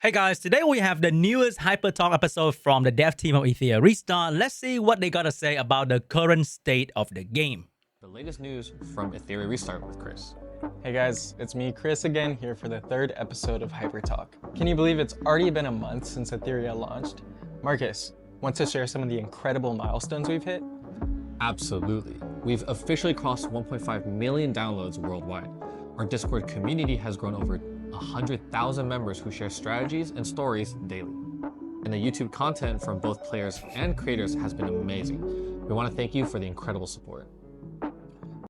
Hey guys, today we have the newest Hyper Talk episode from the dev team of Etheria Restart. Let's see what they gotta say about the current state of the game. The latest news from Etheria Restart with Chris. Hey guys, it's me, Chris, again, here for the third episode of Hyper Talk. Can you believe it's already been a month since Etheria launched? Marcus, want to share some of the incredible milestones we've hit? Absolutely. We've officially crossed 1.5 million downloads worldwide. Our Discord community has grown over 100,000 members who share strategies and stories daily. And the YouTube content from both players and creators has been amazing. We want to thank you for the incredible support.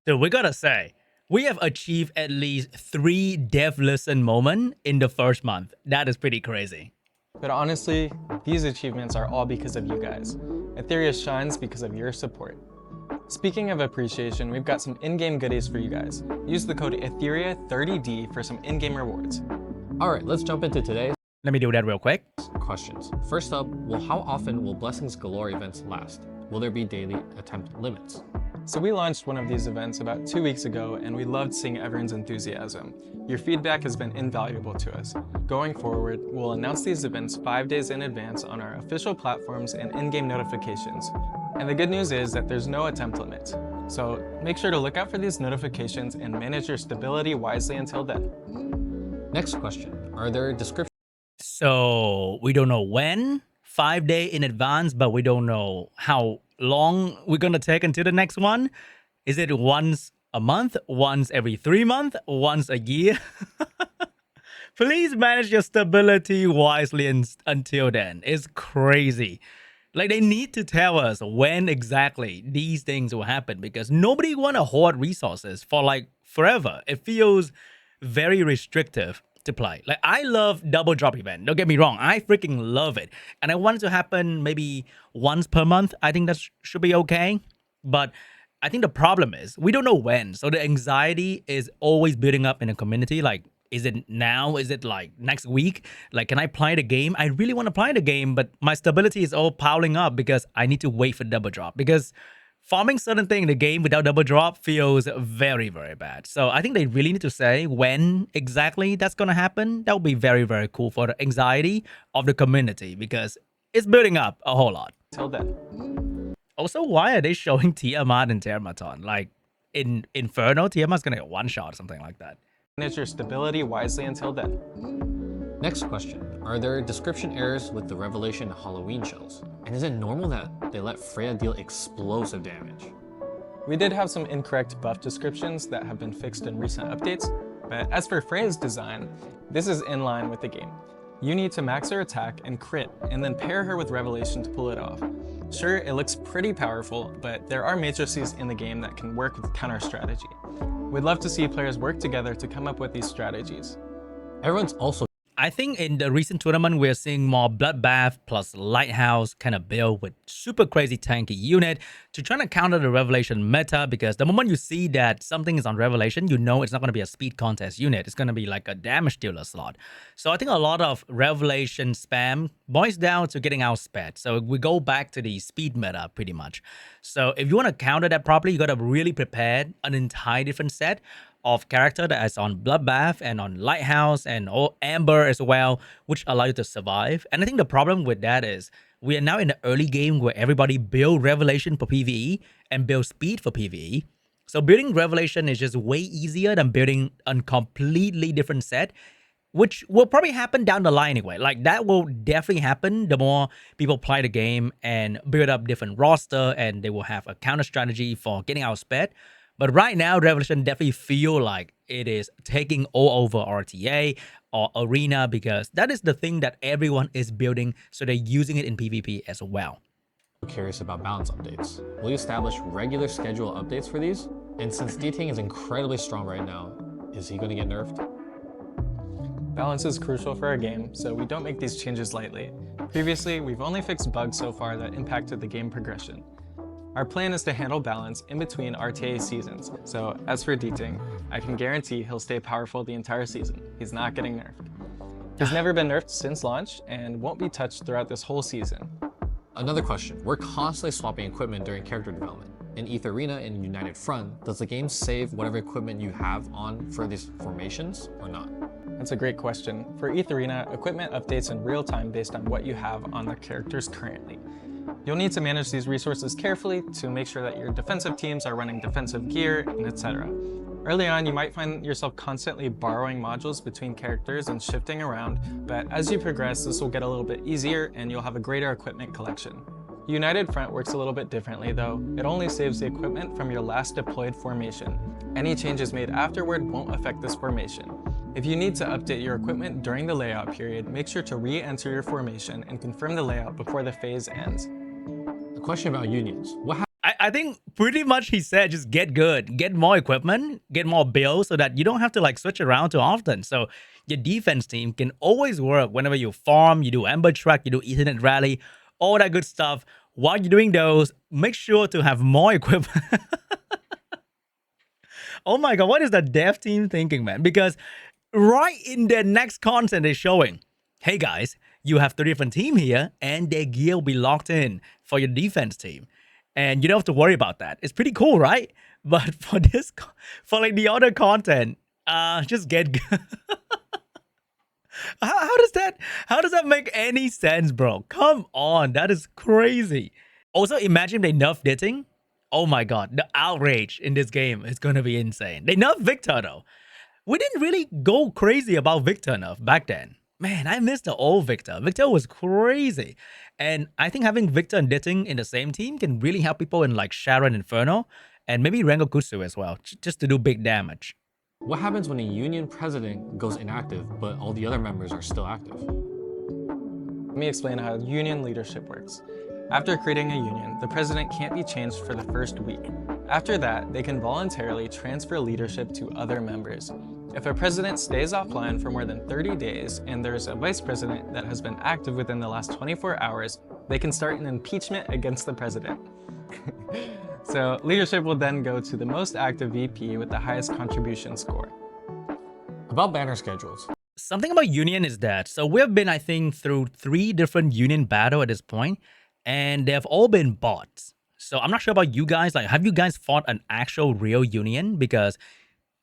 Dude, we gotta say, we have achieved at least 3 dev listen moments in the first month. That is pretty crazy. But honestly, these achievements are all because of you guys. Etheria shines because of your support. Speaking of appreciation, we've got some in-game goodies for you guys. Use the code Etheria30D for some in-game rewards. All right, let's jump into today's Let me do that real quick. questions. First up, how often will Blessings Galore events last? Will there be daily attempt limits? So we launched one of these events about 2 weeks ago, and we loved seeing everyone's enthusiasm. Your feedback has been invaluable to us. Going forward, we'll announce these events 5 days in advance on our official platforms and in-game notifications. And the good news is that there's no attempt limit. So make sure to look out for these notifications and manage your stability wisely until then. Next question, are there descriptions So we don't know when, 5 days in advance, but we don't know how long we're gonna take until the next one. Is it once a month, once every 3 months, once a year? Please manage your stability wisely until then. It's crazy. Like, they need to tell us when exactly these things will happen, because nobody want to hoard resources for like forever. It feels very restrictive to play. Like, I love double drop event. Don't get me wrong. I freaking love it. And I want it to happen maybe once per month. I think that should be okay. But I think the problem is we don't know when. So the anxiety is always building up in the community. Like, is it now? Is it like next week? Like, can I play the game? I really want to play the game, but my stability is all piling up because I need to wait for double drop. Because farming certain thing in the game without double drop feels very, very bad. So I think they really need to say when exactly that's going to happen. That would be very, very cool for the anxiety of the community, because it's building up a whole lot. Till then. Also, why are they showing Tiamat and Termaton? Like, in Inferno, Tiamat's going to get one shot or something like that. Manage your stability wisely until then. Next question, are there description errors with the Revelation Halloween shells? And is it normal that they let Freya deal explosive damage? We did have some incorrect buff descriptions that have been fixed in recent updates, but as for Freya's design, this is in line with the game. You need to max her attack and crit, and then pair her with Revelation to pull it off. Sure, it looks pretty powerful, but there are matrices in the game that can work with counter strategy. We'd love to see players work together to come up with these strategies. Everyone's also I think in the recent tournament, we're seeing more Bloodbath plus Lighthouse kind of build with super crazy tanky unit to try to counter the Revelation meta, because the moment you see that something is on Revelation, you know it's not going to be a speed contest unit. It's going to be like a damage dealer slot. So I think a lot of Revelation spam boils down to getting outsped. So we go back to the speed meta pretty much. So if you want to counter that properly, you got to really prepare an entire different set of character that is on Bloodbath and on Lighthouse and Amber as well, which allow you to survive. And I think the problem with that is we are now in the early game where everybody build Revelation for PvE and build speed for PvE. So building Revelation is just way easier than building a completely different set, which will probably happen down the line anyway. Like, that will definitely happen the more people play the game and build up different roster, and they will have a counter strategy for getting outsped. But right now, Revelation definitely feel like it is taking all over RTA or Arena, because that is the thing that everyone is building, so they're using it in PvP as well. curious about balance updates. Will you establish regular schedule updates for these? And since D-Ting is incredibly strong right now, is he going to get nerfed? Balance is crucial for our game, so we don't make these changes lightly. Previously, we've only fixed bugs so far that impacted the game progression. Our plan is to handle balance in between RTA seasons, so as for D-Ting, I can guarantee he'll stay powerful the entire season. He's not getting nerfed. He's never been nerfed since launch and won't be touched throughout this whole season. Another question, we're constantly swapping equipment during character development. In Etheria and United Front, does the game save whatever equipment you have on for these formations or not? That's a great question. For Etheria, equipment updates in real time based on what you have on the characters currently. You'll need to manage these resources carefully to make sure that your defensive teams are running defensive gear, and etc. Early on, you might find yourself constantly borrowing modules between characters and shifting around, but as you progress, this will get a little bit easier and you'll have a greater equipment collection. United Front works a little bit differently though. It only saves the equipment from your last deployed formation. Any changes made afterward won't affect this formation. If you need to update your equipment during the layout period, make sure to re-enter your formation and confirm the layout before the phase ends. A question about unions. I think pretty much he said just get good, get more equipment, get more builds so that you don't have to like switch around too often. So your defense team can always work whenever you farm, you do Ember Track, you do Ethernet Rally, all that good stuff. While you're doing those, make sure to have more equipment. Oh my god, what is the dev team thinking, man? Because right in their next content they're showing, hey guys, you have 3 different teams here and their gear will be locked in for your defense team. And you don't have to worry about that. It's pretty cool, right? But for this, for like the other content, just get how does that make any sense, bro? Come on, that is crazy. Also, imagine they nerf Ditting. Oh my god, the outrage in this game is gonna be insane. They nerfed Victor though. We didn't really go crazy about Victor nerf back then. Man, I miss the old Victor. Victor was crazy. And I think having Victor and Ditting in the same team can really help people in like Sharon Inferno and maybe Rengokutsu as well, just to do big damage. What happens when a union president goes inactive, but all the other members are still active? Let me explain how union leadership works. After creating a union, the president can't be changed for the first week. After that, they can voluntarily transfer leadership to other members. If a president stays offline for more than 30 days and there's a vice president that has been active within the last 24 hours, they can start an impeachment against the president. So leadership will then go to the most active VP with the highest contribution score. About banner schedules. Something about Union is that, so we've been, I think, through 3 different Union battle at this point, and they've all been bots. So I'm not sure about you guys, like, have you guys fought an actual real Union? Because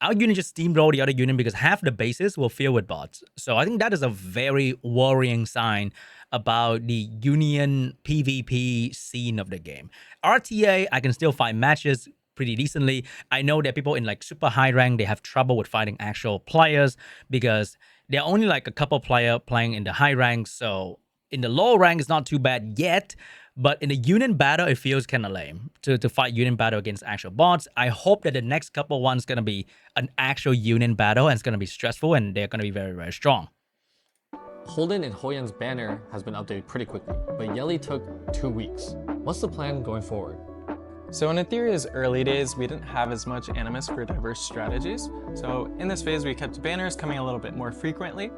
our Union just steamrolled the other Union because half the bases will fill with bots. So I think that is a very worrying sign about the Union PvP scene of the game. RTA, I can still find matches pretty decently. I know that people in like super high rank, they have trouble with fighting actual players because there are only like a couple players playing in the high rank. So in the low rank, it's not too bad yet. But in the Union battle, it feels kind of lame to fight Union battle against actual bots. I hope that the next couple ones going to be an actual Union battle and it's going to be stressful and they're going to be very, very strong. Holden and Hoyan's banner has been updated pretty quickly, but Yeli took 2 weeks. What's the plan going forward? So in Etheria's early days, we didn't have as much animus for diverse strategies. So in this phase, we kept banners coming a little bit more frequently.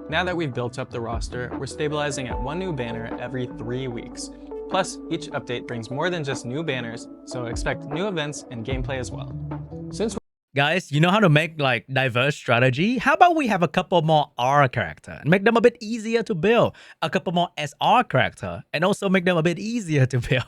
Now that we've built up the roster, we're stabilizing at 1 new banner every 3 weeks. Plus, each update brings more than just new banners, so expect new events and gameplay as well. Guys, you know how to make like diverse strategy? How about we have a couple more R character and make them a bit easier to build? A couple more SR character and also make them a bit easier to build.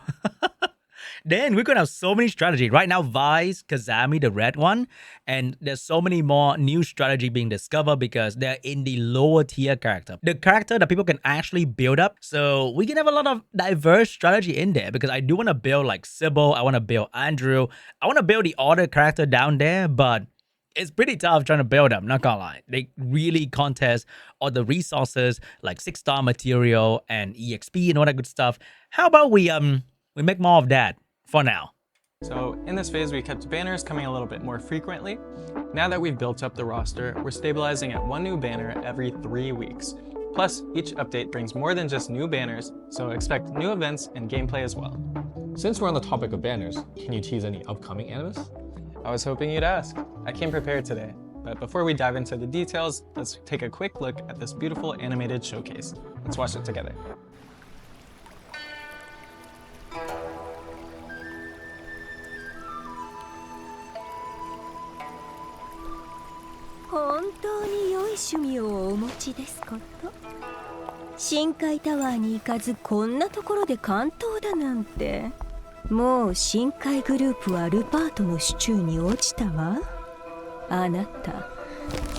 Then we're gonna have so many strategy. Right now, Vice, Kazami, the red one, and there's so many more new strategy being discovered because they're in the lower tier character. The character that people can actually build up. So we can have a lot of diverse strategy in there because I do want to build like Sybil, I want to build Andrew, I want to build the other character down there, but it's pretty tough trying to build them, not gonna lie. They really contest all the resources like 6-star material and EXP and all that good stuff. How about we make more of that for now? So in this phase, we kept banners coming a little bit more frequently. Now that we've built up the roster, we're stabilizing at 1 new banner every 3 weeks. Plus, each update brings more than just new banners, so expect new events and gameplay as well. Since we're on the topic of banners, can you tease any upcoming animus? I was hoping you'd ask. I came prepared today. But before we dive into the details, let's take a quick look at this beautiful animated showcase. Let's watch it together.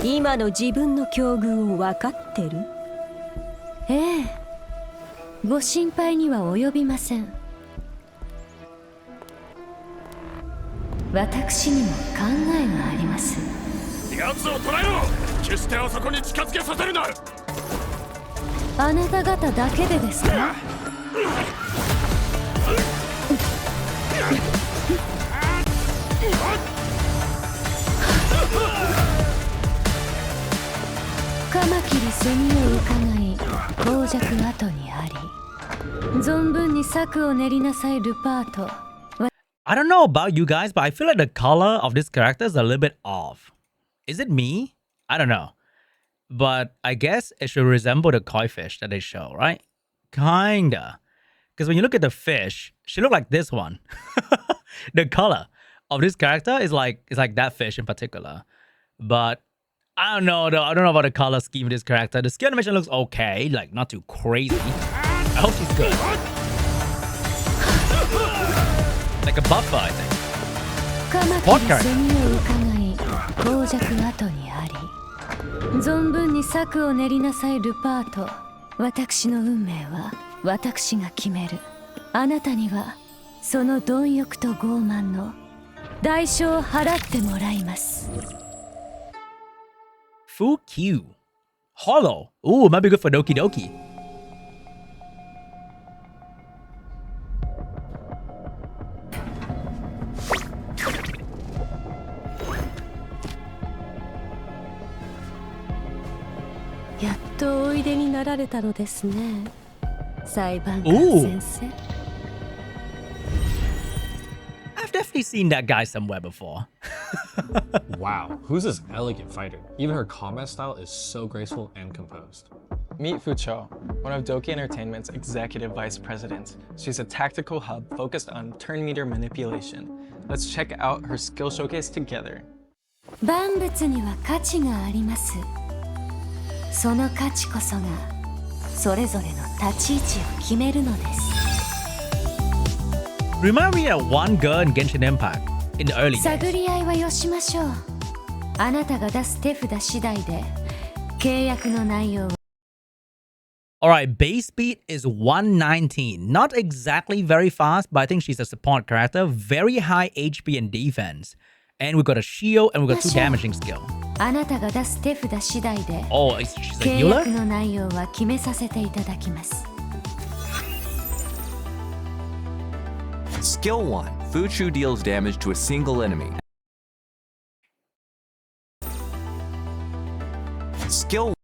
今の自分の境遇を分かってる？ええ、ご心配には及びません。私にも考えがあります。奴を捕らえろ。決してあそこに近づけさせるな。あなた方だけでですか？カマキリ蝉を伺い、傍若後にあり。存分に策を練りなさい、ルパート。I don't know about you guys, but I feel like the color of this character is a little bit off. Is it me? I don't know. But I guess it should resemble the koi fish that they show, right? Kinda. Because when you look at the fish, she look like this one. The color of this character is like that fish in particular. But I don't know though. I don't know about the color scheme of this character. The skill animation looks okay, like not too crazy. I hope she's good. Like a buffer, I think. カマキリ蝉を伺い、傍若後にあり。存分に策を練りなさい、ルパート。私の運命は私が決める。あなたにはその貪欲と傲慢の代償を払ってもらいます。Full Q. Hollow. Ooh, might be good for Doki Doki.やっとおいでになられたのですね、裁判官先生。I've definitely seen that guy somewhere before. Wow, who's this elegant fighter? Even her combat style is so graceful and composed. Meet Fucho, one of Doki Entertainment's executive vice presidents. She's a tactical hub focused on turn meter manipulation. Let's check out her skill showcase together. 万物には価値があります。その価値こそがそれぞれの立ち位置を決めるのです。Remind me of one girl in Genshin Impact in the early 探 days. り合いはよしましょう。あなたが出す手札次第で契約の内容は。Alright, base speed is 119. Not exactly very fast, but I think she's a support character. Very high HP and defense. And we got a shield and we got 2 damaging skill. あなたが出す手札次第で Oh, she's a 契約 healer? の内容は決めさせていただきます。 Skill 1. Fuchu deals damage to a single enemy. Skill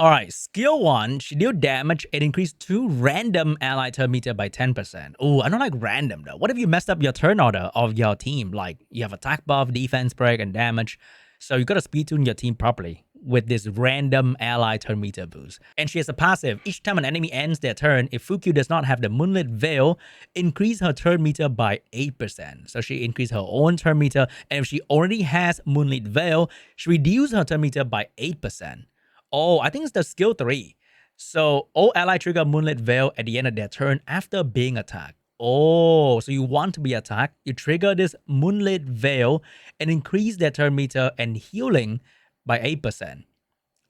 Alright, skill 1, she deal damage and increase 2 random ally turn meter by 10%. Oh, I don't like random though. What if you messed up your turn order of your team? Like, you have attack buff, defense break, and damage. So you gotta speed tune your team properly with this random ally turn meter boost. And she has a passive. Each time an enemy ends their turn, if Fukyu does not have the Moonlit Veil, increase her turn meter by 8%. So she increase her own turn meter, and if she already has Moonlit Veil, she reduce her turn meter by 8%. Oh, I think it's the skill 3. So all ally trigger Moonlit Veil at the end of their turn after being attacked. Oh, so you want to be attacked, you trigger this Moonlit Veil and increase their turn meter and healing by 8%.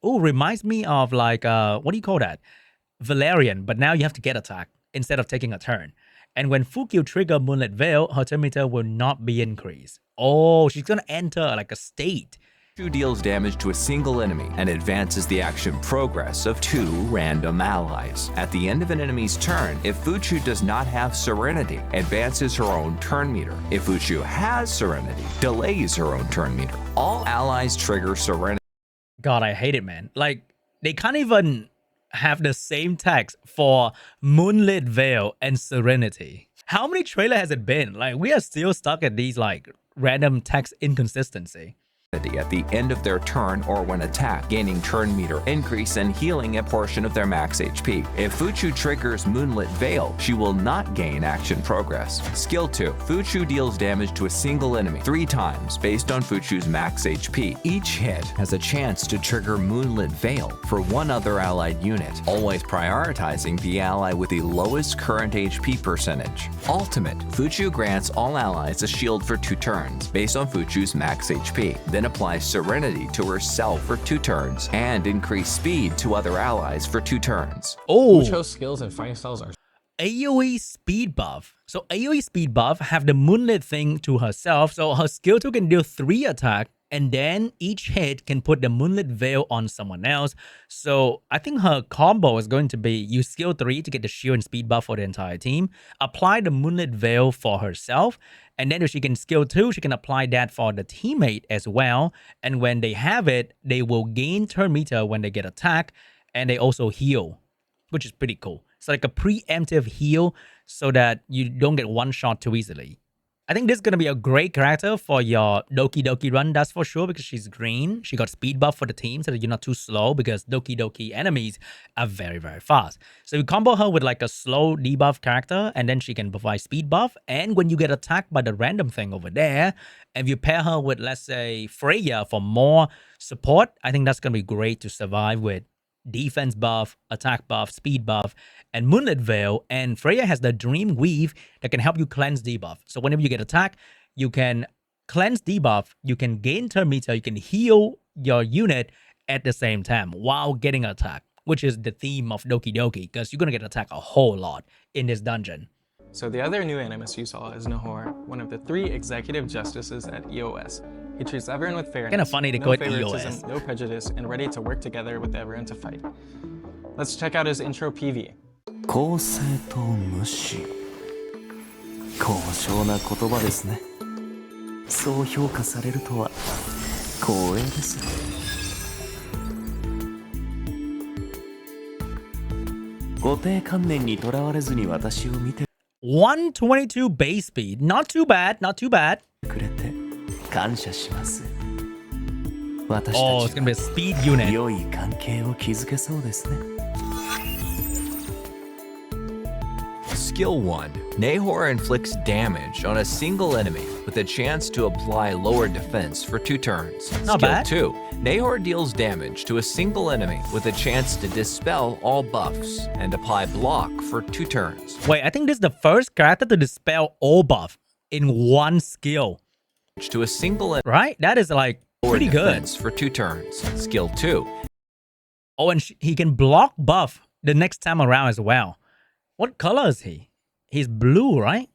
Oh, reminds me of like, what do you call that? Valerian, but now you have to get attacked instead of taking a turn. And when Fukyu trigger Moonlit Veil, her turn meter will not be increased. Oh, she's gonna enter like a state. Fuchu deals damage to a single enemy and advances the action progress of 2 random allies. At the end of an enemy's turn, if Fuchu does not have Serenity, advances her own turn meter. If Fuchu has Serenity, delays her own turn meter. All allies trigger Serenity. God, I hate it, man. Like, they can't even have the same text for Moonlit Veil and Serenity. How many trailer has it been? Like, we are still stuck at these, like, random text inconsistency. At the end of their turn or when attacked, gaining turn meter increase and healing a portion of their max HP. If Fuchu triggers Moonlit Veil, she will not gain action progress. Skill 2. Fuchu deals damage to a single enemy 3 times based on Fuchu's max HP. Each hit has a chance to trigger Moonlit Veil for 1 other allied unit, always prioritizing the ally with the lowest current HP percentage. Ultimate. Fuchu grants all allies a shield for 2 turns based on Fuchu's max HP. Then then apply Serenity to herself for 2 turns, and increase speed to other allies for 2 turns. Oh, Mucho's skills and fighting styles are AoE speed buff. So AoE speed buff have the moonlit thing to herself. So her skill 2 can deal 3 attack, and then each hit can put the moonlit veil on someone else. So I think her combo is going to be use skill 3 to get the shield and speed buff for the entire team, apply the moonlit veil for herself, and then if she can skill 2, she can apply that for the teammate as well. And when they have it, they will gain turn meter when they get attacked, and they also heal, which is pretty cool. It's like a preemptive heal so that you don't get one shot too easily. I think this is going to be a great character for your Doki Doki run, that's for sure, because she's green. She got speed buff for the team so that you're not too slow, because Doki Doki enemies are very, very fast. So you combo her with like a slow debuff character, and then she can provide speed buff. And when you get attacked by the random thing over there, and you pair her with, let's say, Freya for more support, I think that's going to be great to survive with defense buff, attack buff, speed buff, and Moonlit Veil. And Freya has the Dream Weave that can help you cleanse debuff. So whenever you get attacked, you can cleanse debuff, you can gain turn meter, you can heal your unit at the same time while getting attacked, which is the theme of Doki Doki, because you're going to get attacked a whole lot in this dungeon. So the other new animus you saw is Nahor, one of the 3 executive justices at EOS. He treats everyone with fairness, Kinda funny to no call it favoritism, EOS. no prejudice, and ready to work together with everyone to fight. Let's check out his intro PV. 公正と無視高尚な言葉ですねそう評価されるとは光栄です固定観念にとらわれずに私を見て122 base speed, not too bad, not too bad. くれて感謝します私 Oh, た it's ち gonna be a speed unit. 良い関係を築けそうですね Skill 1. Nahor inflicts damage on a single enemy with a chance to apply lower defense for 2 turns. Not Skill bad. 2. Nahor deals damage to a single enemy with a chance to dispel all buffs and apply block for 2 turns. Wait, I think this is the first character to dispel all buff in one skill, To a single enemy right? That is like lower pretty good. defense for 2 turns. Skill 2. Oh, and he can block buff the next time around as well. What color is he? He's blue, right?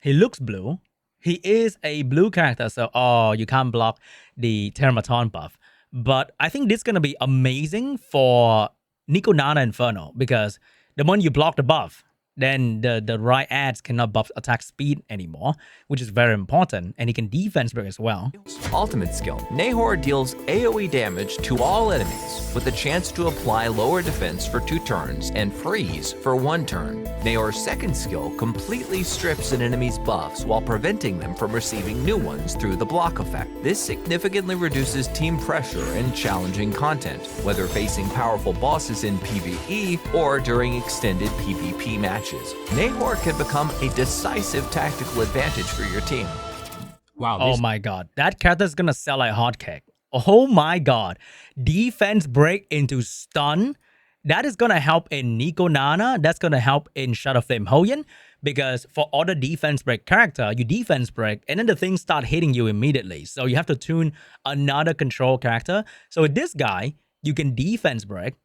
He looks blue. He is a blue character, so you can't block the Termaton buff. But I think this is going to be amazing for Nico Nana Inferno, because the moment you block the buff, then the right ads cannot buff attack speed anymore, which is very important, and he can defense break as well. Ultimate skill. Nahor deals AoE damage to all enemies with a chance to apply lower defense for 2 turns and freeze for 1 turn. Nahor's second skill completely strips an enemy's buffs while preventing them from receiving new ones through the block effect. This significantly reduces team pressure in challenging content, whether facing powerful bosses in PvE or during extended PvP matches. Nahor can become a decisive tactical advantage for your team. wow. Oh These, my god, that character is gonna sell like hotcake. Oh my god, defense break into stun. That is gonna help in Nico Nana. That's gonna help in Shadow Flame Hoyan, because for other defense break character, you defense break and then the things start hitting you immediately. So you have to tune another control character. So with this guy, you can defense break,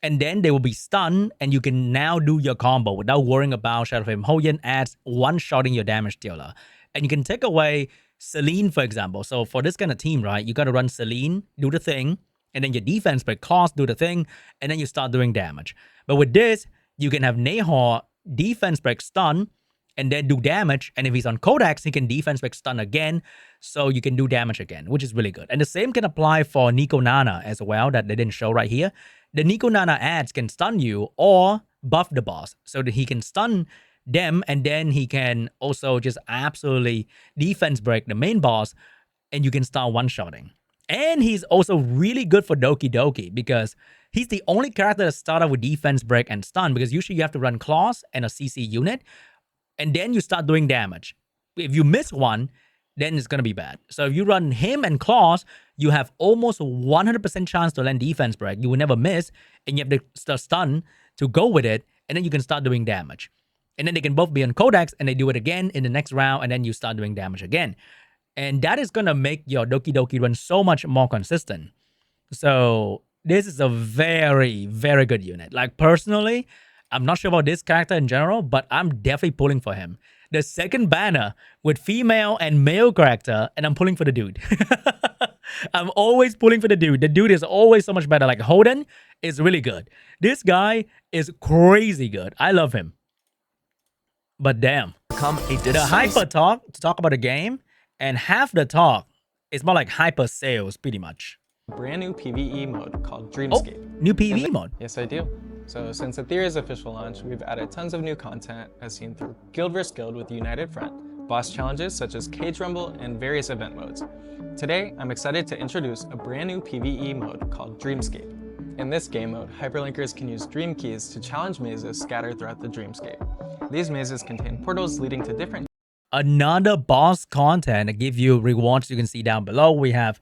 and then they will be stunned, and you can now do your combo without worrying about Shadow Flame Hoyan adds one-shotting your damage dealer. And you can take away Celine, for example. So for this kind of team, right, you got to run Celine, do the thing, and then your defense break Claws, do the thing, and then you start doing damage. But with this, you can have Nahor defense break stun, and then do damage. And if he's on Codex, he can defense break stun again, so you can do damage again, which is really good. And the same can apply for Nico Nana as well, that they didn't show right here. The Nico Nana ads can stun you or buff the boss, so that he can stun them, and then he can also just absolutely defense break the main boss, and you can start one-shotting. And he's also really good for Doki Doki, because he's the only character that started with defense break and stun, because usually you have to run Claws and a CC unit, and then you start doing damage. If you miss one, then it's going to be bad. So if you run him and Claws, you have almost 100% chance to land defense break. You will never miss, and you have the stun to go with it, and then you can start doing damage. And then they can both be on Codex, and they do it again in the next round, and then you start doing damage again. And that is going to make your Doki Doki run so much more consistent. So this is a very, very good unit. Like personally, I'm not sure about this character in general, but I'm definitely pulling for him. The second banner with female and male character, and I'm pulling for the dude. I'm always pulling for the dude. The dude is always so much better. Like Holden is really good. This guy is crazy good. I love him. But damn, the hyper talk to talk about the game, and half the talk is more like hyper sales, pretty much. Brand new PVE mode called Dreamscape. Oh, new PVE mode. Yes, I do. So since Etheria's official launch, we've added tons of new content as seen through Guild vs Guild with United Front, boss challenges such as Cage Rumble, and various event modes. Today, I'm excited to introduce a brand new PVE mode called Dreamscape. In this game mode, hyperlinkers can use dream keys to challenge mazes scattered throughout the dreamscape. These mazes contain portals leading to different... Another boss content to give you rewards you can see down below. We have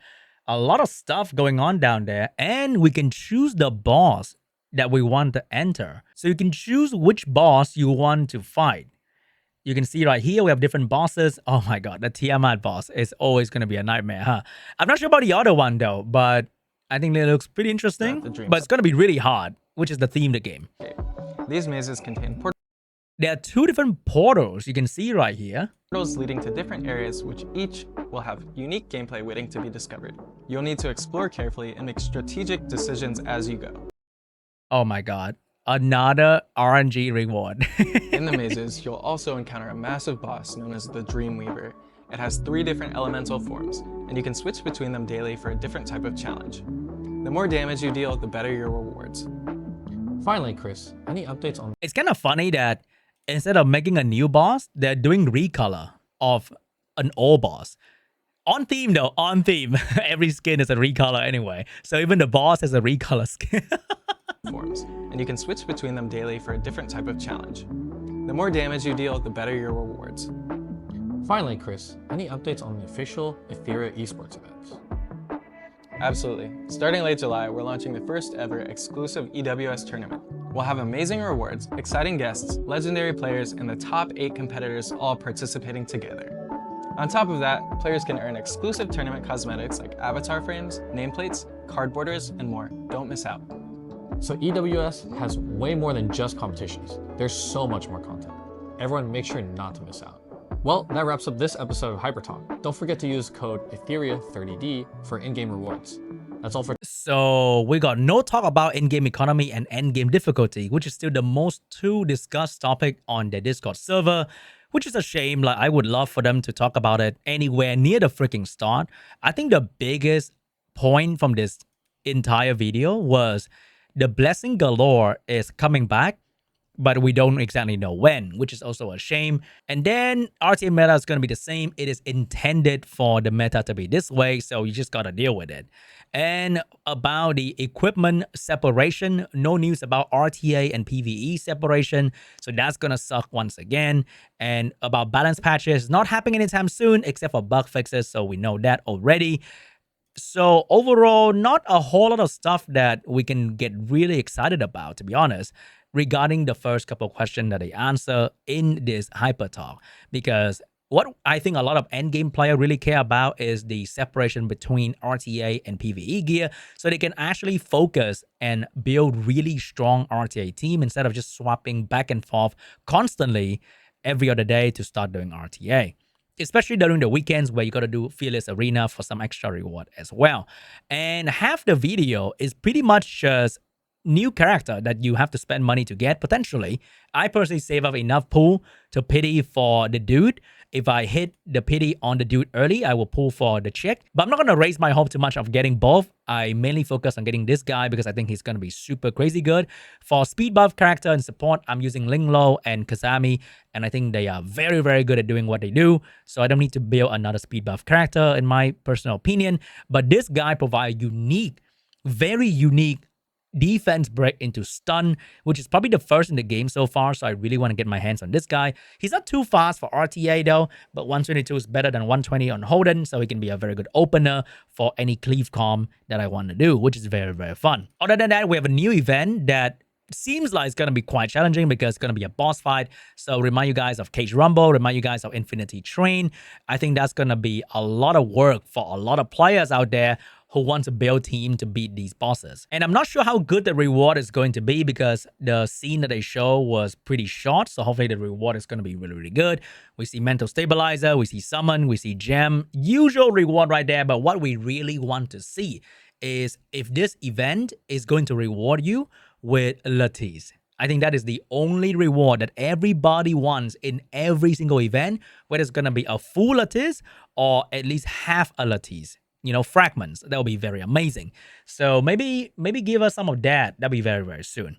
a lot of stuff going on down there, and we can choose the boss that we want to enter. So you can choose which boss you want to fight. You can see right here, we have different bosses. Oh my god, the Tiamat boss is always going to be a nightmare, huh? I'm not sure about the other one though, but I think it looks pretty interesting. But it's going to be really hard, which is the theme of the game. These mazes contain portals. There are two different portals you can see right here. Portals leading to different areas, which each will have unique gameplay waiting to be discovered. You'll need to explore carefully and make strategic decisions as you go. Oh my god, another RNG reward. In the mazes, you'll also encounter a massive boss known as the Dreamweaver. It has 3 different elemental forms, and you can switch between them daily for a different type of challenge. The more damage you deal, the better your rewards. Finally, Chris, any updates on... It's kind of funny that instead of making a new boss, they're doing recolor of an old boss. On theme though, on theme. Every skin is a recolor anyway. So even the boss has a recolor skin. Forms, and you can switch between them daily for a different type of challenge. The more damage you deal, the better your rewards. Finally, Chris, any updates on the official Etheria esports events? Absolutely. Starting late July, we're launching the first ever exclusive EWS tournament. We'll have amazing rewards, exciting guests, legendary players, and the top 8 competitors all participating together. On top of that, players can earn exclusive tournament cosmetics like avatar frames, nameplates, card borders, and more. Don't miss out. So EWS has way more than just competitions. There's so much more content. Everyone make sure not to miss out. Well, that wraps up this episode of Hyper Talk. Don't forget to use code Etheria30D for in-game rewards. That's all for... So we got no talk about in-game economy and end-game difficulty, which is still the most discussed topic on the Discord server, which is a shame. Like, I would love for them to talk about it anywhere near the freaking start. I think the biggest point from this entire video was the Blessing Galore is coming back, but we don't exactly know when, which is also a shame. And then RTA meta is going to be the same. It is intended for the meta to be this way, so you just got to deal with it. And about the equipment separation, no news about RTA and PVE separation, so that's going to suck once again. And about balance patches, not happening anytime soon, except for bug fixes, so we know that already. So overall, not a whole lot of stuff that we can get really excited about, to be honest, regarding the first couple of questions that they answer in this hyper talk. Because what I think a lot of endgame players really care about is the separation between RTA and PvE gear, so they can actually focus and build really strong RTA team instead of just swapping back and forth constantly every other day to start doing RTA. Especially during the weekends where you got to do Fearless Arena for some extra reward as well. And half the video is pretty much just new character that you have to spend money to get, potentially. I personally save up enough pool to pity for the dude. If I hit the pity on the dude early, I will pull for the chick. But I'm not going to raise my hope too much of getting both. I mainly focus on getting this guy because I think he's going to be super crazy good. For speed buff character and support, I'm using Linglo and Kazami, and I think they are very, very good at doing what they do. So I don't need to build another speed buff character in my personal opinion. But this guy provides unique, very unique defense break into stun, which is probably the first in the game so far, so I really want to get my hands on this guy. He's not too fast for RTA though, but 122 is better than 120 on Holden, so he can be a very good opener for any cleave comm that I want to do, which is very, very fun. Other than that, we have a new event that seems like it's going to be quite challenging because it's going to be a boss fight. So remind you guys of Cage Rumble, remind you guys of Infinity Train. I think that's going to be a lot of work for a lot of players out there who want to build team to beat these bosses. And I'm not sure how good the reward is going to be because the scene that they show was pretty short. So hopefully the reward is going to be really, really good. We see Mental Stabilizer, we see Summon, we see Gem. Usual reward right there. But what we really want to see is if this event is going to reward you with Lattice. I think that is the only reward that everybody wants in every single event, whether it's going to be a full Lattice or at least half a Lattice. You know, fragments. That will be very amazing. So maybe give us some of that. That'll be very, very soon.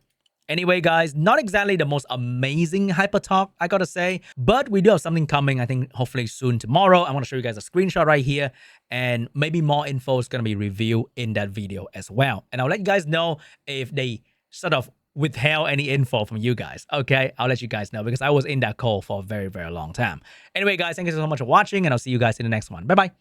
Anyway, guys, not exactly the most amazing hyper talk, I gotta say, but we do have something coming, I think, hopefully soon tomorrow. I want to show you guys a screenshot right here, and maybe more info is gonna be revealed in that video as well. And I'll let you guys know if they sort of withheld any info from you guys. Okay, I'll let you guys know because I was in that call for a very, very long time. Anyway, guys, thank you so much for watching, and I'll see you guys in the next one. Bye-bye.